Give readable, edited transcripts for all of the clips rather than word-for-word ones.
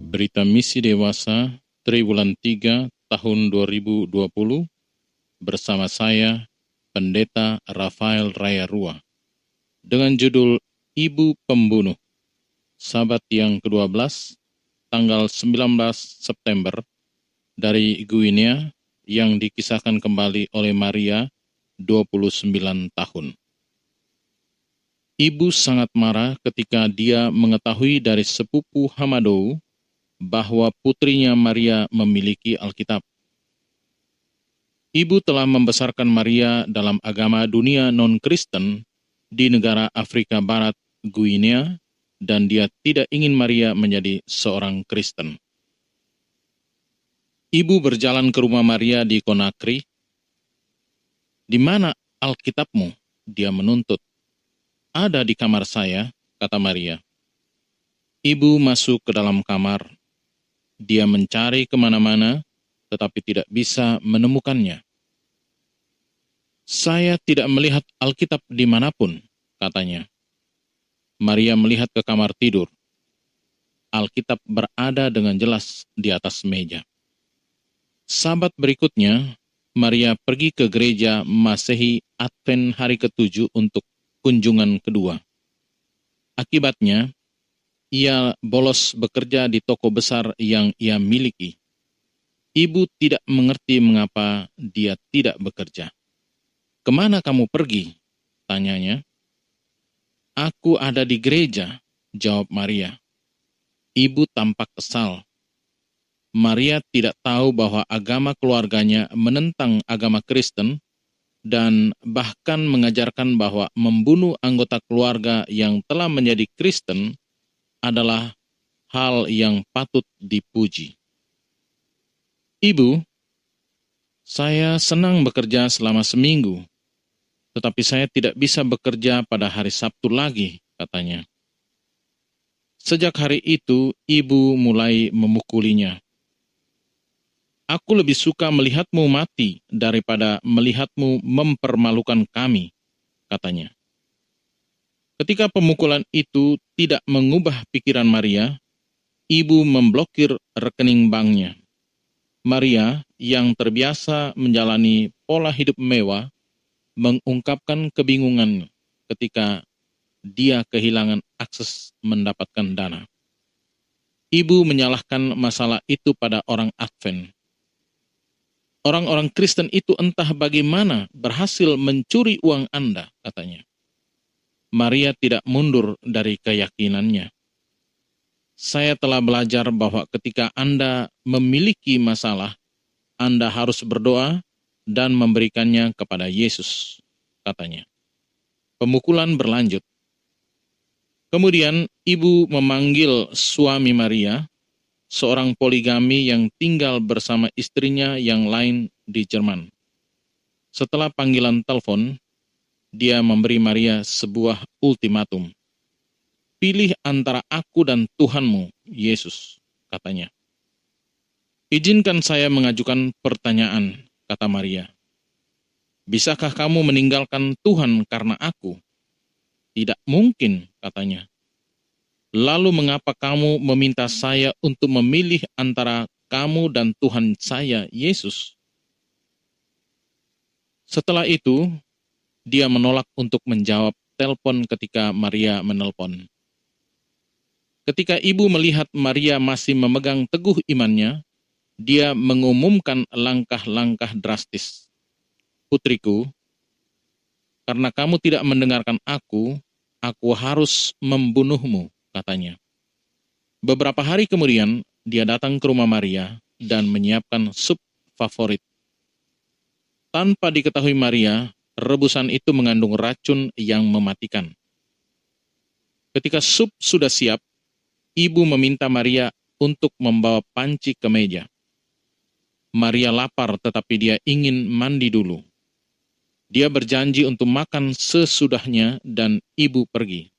Berita Misi Dewasa, Triwulan 3, tahun 2020, bersama saya, Pendeta Rafael Rayarua, dengan judul Ibu Pembunuh, Sabat yang ke-12, tanggal 19 September, dari Guinea, yang dikisahkan kembali oleh Maria, 29 tahun. Ibu sangat marah ketika dia mengetahui dari sepupu Hamadou bahwa putrinya Maria memiliki Alkitab. Ibu telah membesarkan Maria dalam agama dunia non-Kristen di negara Afrika Barat, Guinea, dan dia tidak ingin Maria menjadi seorang Kristen. Ibu berjalan ke rumah Maria di Conakry. "Di mana Alkitabmu?" dia menuntut. "Ada di kamar saya," kata Maria. Ibu masuk ke dalam kamar. Dia mencari kemana-mana, tetapi tidak bisa menemukannya. "Saya tidak melihat Alkitab dimanapun," katanya. Maria melihat ke kamar tidur. Alkitab berada dengan jelas di atas meja. Sabat berikutnya, Maria pergi ke gereja Masehi Advent hari ke-7 untuk kunjungan kedua. Akibatnya, ia bolos bekerja di toko besar yang ia miliki. Ibu tidak mengerti mengapa dia tidak bekerja. "Kemana kamu pergi?" tanyanya. "Aku ada di gereja," jawab Maria. Ibu tampak kesal. Maria tidak tahu bahwa agama keluarganya menentang agama Kristen dan bahkan mengajarkan bahwa membunuh anggota keluarga yang telah menjadi Kristen adalah hal yang patut dipuji. "Ibu, saya senang bekerja selama seminggu, tetapi saya tidak bisa bekerja pada hari Sabtu lagi," katanya. Sejak hari itu, ibu mulai memukulinya. "Aku lebih suka melihatmu mati daripada melihatmu mempermalukan kami," katanya. Ketika pemukulan itu tidak mengubah pikiran Maria, ibu memblokir rekening banknya. Maria, yang terbiasa menjalani pola hidup mewah, mengungkapkan kebingungan ketika dia kehilangan akses mendapatkan dana. Ibu menyalahkan masalah itu pada orang Advent. "Orang-orang Kristen itu entah bagaimana berhasil mencuri uang Anda," katanya. Maria tidak mundur dari keyakinannya. "Saya telah belajar bahwa ketika Anda memiliki masalah, Anda harus berdoa dan memberikannya kepada Yesus," katanya. Pemukulan berlanjut. Kemudian ibu memanggil suami Maria, seorang poligami yang tinggal bersama istrinya yang lain di Jerman. Setelah panggilan telepon, dia memberi Maria sebuah ultimatum. "Pilih antara aku dan Tuhanmu, Yesus," katanya. "Izinkan saya mengajukan pertanyaan," kata Maria. "Bisakah kamu meninggalkan Tuhan karena aku?" "Tidak mungkin," katanya. "Lalu mengapa kamu meminta saya untuk memilih antara kamu dan Tuhan saya, Yesus?" Setelah itu, dia menolak untuk menjawab telepon ketika Maria menelpon. Ketika ibu melihat Maria masih memegang teguh imannya, dia mengumumkan langkah-langkah drastis. "Putriku, karena kamu tidak mendengarkan aku harus membunuhmu," katanya. Beberapa hari kemudian, dia datang ke rumah Maria dan menyiapkan sup favorit. Tanpa diketahui Maria, rebusan itu mengandung racun yang mematikan. Ketika sup sudah siap, ibu meminta Maria untuk membawa panci ke meja. Maria lapar, tetapi dia ingin mandi dulu. Dia berjanji untuk makan sesudahnya dan ibu pergi.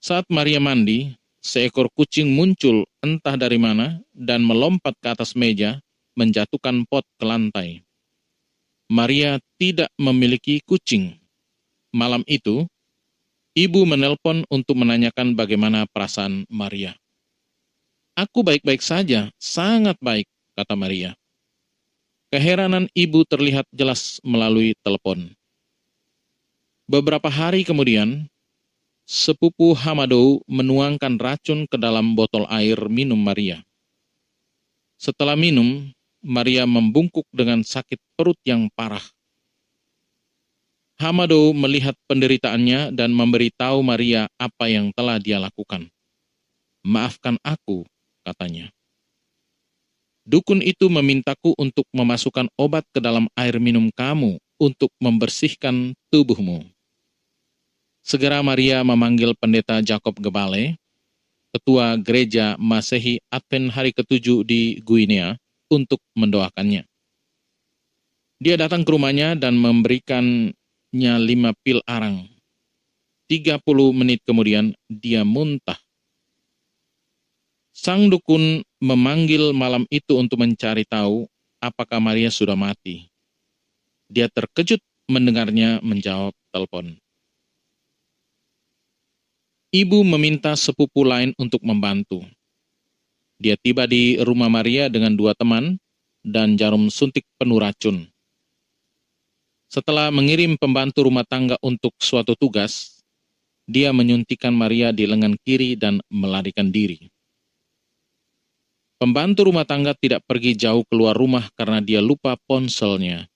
Saat Maria mandi, seekor kucing muncul entah dari mana dan melompat ke atas meja, menjatuhkan pot ke lantai. Maria tidak memiliki kucing. Malam itu, ibu menelpon untuk menanyakan bagaimana perasaan Maria. Aku baik-baik saja, sangat baik, kata Maria. Keheranan ibu terlihat jelas melalui telepon. Beberapa hari kemudian, sepupu Hamadou menuangkan racun ke dalam botol air minum Maria. Setelah minum, Maria membungkuk dengan sakit perut yang parah. Hamadou melihat penderitaannya dan memberitahu Maria apa yang telah dia lakukan. Maafkan aku, katanya. Dukun itu memintaku untuk memasukkan obat ke dalam air minum kamu untuk membersihkan tubuhmu. Segera Maria memanggil pendeta Jacob Gebale, ketua gereja Masehi Advent hari ke-7 di Guinea, untuk mendoakannya. Dia datang ke rumahnya dan memberikannya 5 pil arang. 30 menit kemudian dia muntah. Sang dukun memanggil malam itu untuk mencari tahu apakah Maria sudah mati. Dia terkejut mendengarnya menjawab telepon. Ibu meminta sepupu lain untuk membantu. Dia tiba di rumah Maria dengan 2 teman dan jarum suntik penuh racun. Setelah mengirim pembantu rumah tangga untuk suatu tugas, dia menyuntikkan Maria di lengan kiri dan melarikan diri. Pembantu rumah tangga tidak pergi jauh keluar rumah karena dia lupa ponselnya.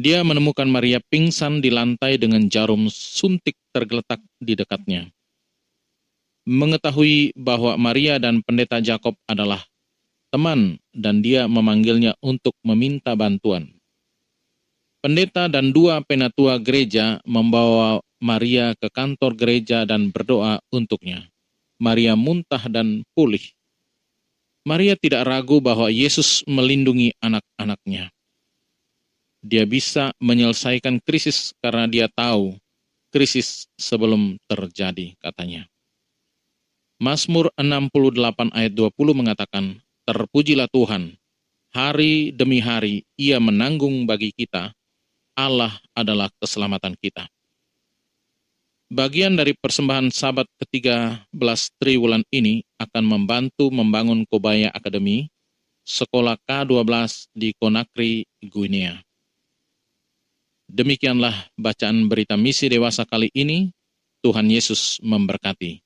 Dia menemukan Maria pingsan di lantai dengan jarum suntik tergeletak di dekatnya. Mengetahui bahwa Maria dan pendeta Jacob adalah teman dan dia memanggilnya untuk meminta bantuan. Pendeta dan 2 penatua gereja membawa Maria ke kantor gereja dan berdoa untuknya. Maria muntah dan pulih. Maria tidak ragu bahwa Yesus melindungi anak-anaknya. Dia bisa menyelesaikan krisis karena dia tahu krisis sebelum terjadi, katanya. Mazmur 68 ayat 20 mengatakan, "Terpujilah Tuhan, hari demi hari Ia menanggung bagi kita, Allah adalah keselamatan kita." Bagian dari persembahan Sabat ke-13 Triwulan ini akan membantu membangun Kobaya Academy, sekolah K-12 di Conakry, Guinea. Demikianlah bacaan berita misi dewasa kali ini. Tuhan Yesus memberkati.